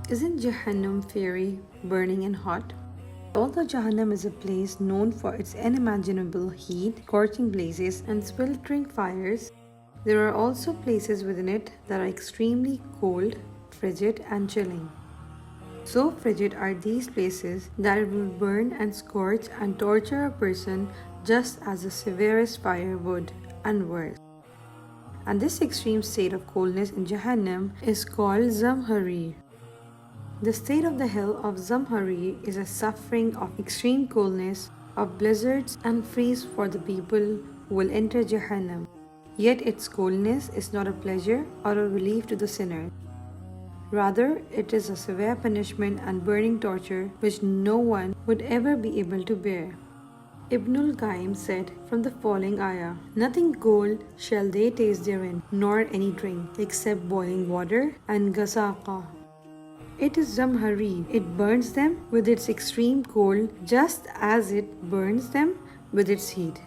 Isn't Jahannum fiery, burning and hot? Although Jahannam is a place known for its unimaginable heat, scorching blazes, and sweltering fires, there are also places within it that are extremely cold, frigid, and chilling. So frigid are these places that it will burn and scorch and torture a person just as the severest fire would, and worse. And this extreme state of coldness in Jahannam is called Zamhareer. The state of the hell of Zamhareer is a suffering of extreme coldness, of blizzards and freeze for the people who will enter Jahannam. Yet its coldness is not a pleasure or a relief to the sinner. Rather, it is a severe punishment and burning torture which no one would ever be able to bear. Ibnul Qayyim said from the following ayah, "Nothing cold shall they taste therein, nor any drink, except boiling water and gasaqa." It is Zamhareer. It burns them with its extreme cold just as it burns them with its heat.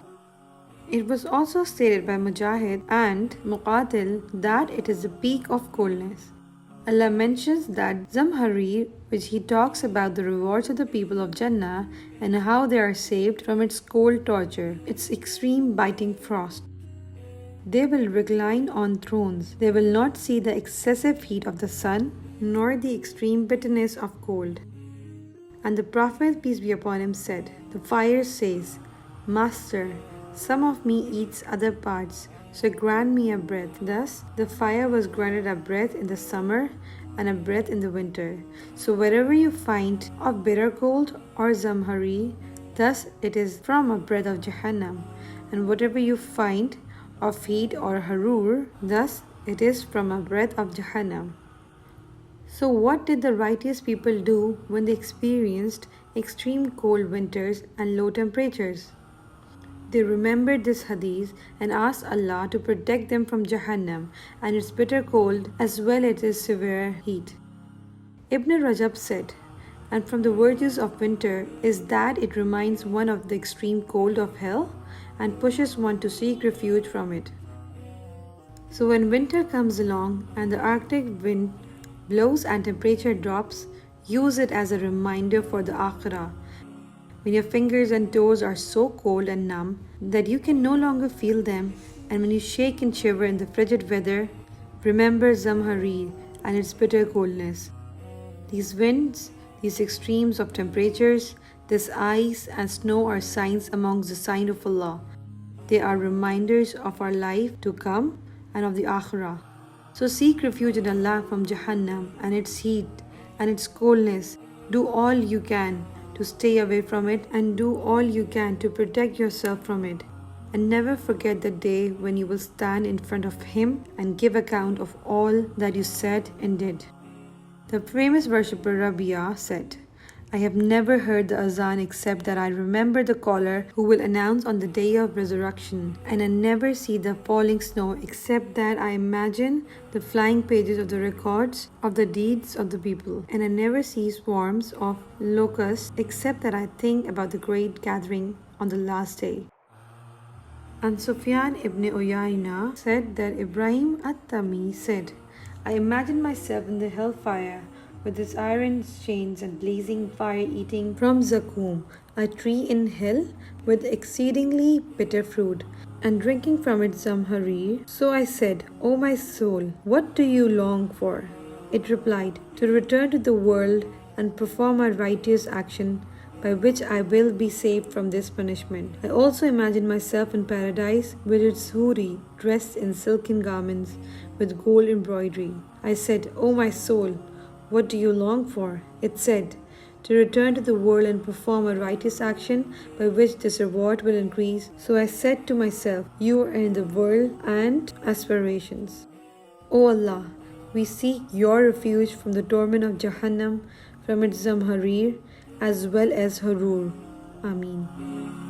It was also stated by Mujahid and Muqatil that it is the peak of coldness. Allah mentions that Zamhareer, which He talks about the rewards of the people of Jannah and how they are saved from its cold torture, its extreme biting frost. They will recline on thrones. They will not see the excessive heat of the sun nor the extreme bitterness of cold. And the Prophet, peace be upon him, said, "The fire says, Master, some of me eats other parts, so grant me a breath." Thus, the fire was granted a breath in the summer and a breath in the winter. So wherever you find of bitter cold or Zamhareer, thus it is from a breath of Jahannam. And whatever you find of heat or harur, thus it is from a breath of Jahannam. So what did the righteous people do when they experienced extreme cold winters and low temperatures? They remembered this hadith and asked Allah to protect them from Jahannam and its bitter cold as well as its severe heat. Ibn Rajab said, "And from the virtues of winter is that it reminds one of the extreme cold of hell and pushes one to seek refuge from it." So when winter comes along and the Arctic wind blows and temperature drops, use it as a reminder for the Akhirah. When your fingers and toes are so cold and numb that you can no longer feel them, and when you shake and shiver in the frigid weather, remember Zamhareer and its bitter coldness. These winds, these extremes of temperatures, this ice and snow are signs amongst the signs of Allah. They are reminders of our life to come and of the Akhirah. So seek refuge in Allah from Jahannam and its heat and its coldness. Do all you can to stay away from it and do all you can to protect yourself from it. And never forget the day when you will stand in front of Him and give account of all that you said and did. The famous worshipper Rabia said, "I have never heard the azan except that I remember the caller who will announce on the day of resurrection, and I never see the falling snow except that I imagine the flying pages of the records of the deeds of the people, and I never see swarms of locusts except that I think about the great gathering on the last day." And Sufyan ibn Uyayna said that Ibrahim at-Tami said, "I imagine myself in the hellfire with its iron chains and blazing fire eating from Zakum, a tree in hell with exceedingly bitter fruit, and drinking from its Zamhareer. So I said, O my soul, what do you long for?" It replied, "To return to the world and perform a righteous action by which I will be saved from this punishment. I also imagine myself in paradise with its huri dressed in silken garments with gold embroidery. I said, O my soul, what do you long for?" It said, "To return to the world and perform a righteous action by which this reward will increase." So I said to myself, "You are in the world and aspirations." O Allah, we seek your refuge from the torment of Jahannam, from its Zamhareer, as well as Harur. Ameen.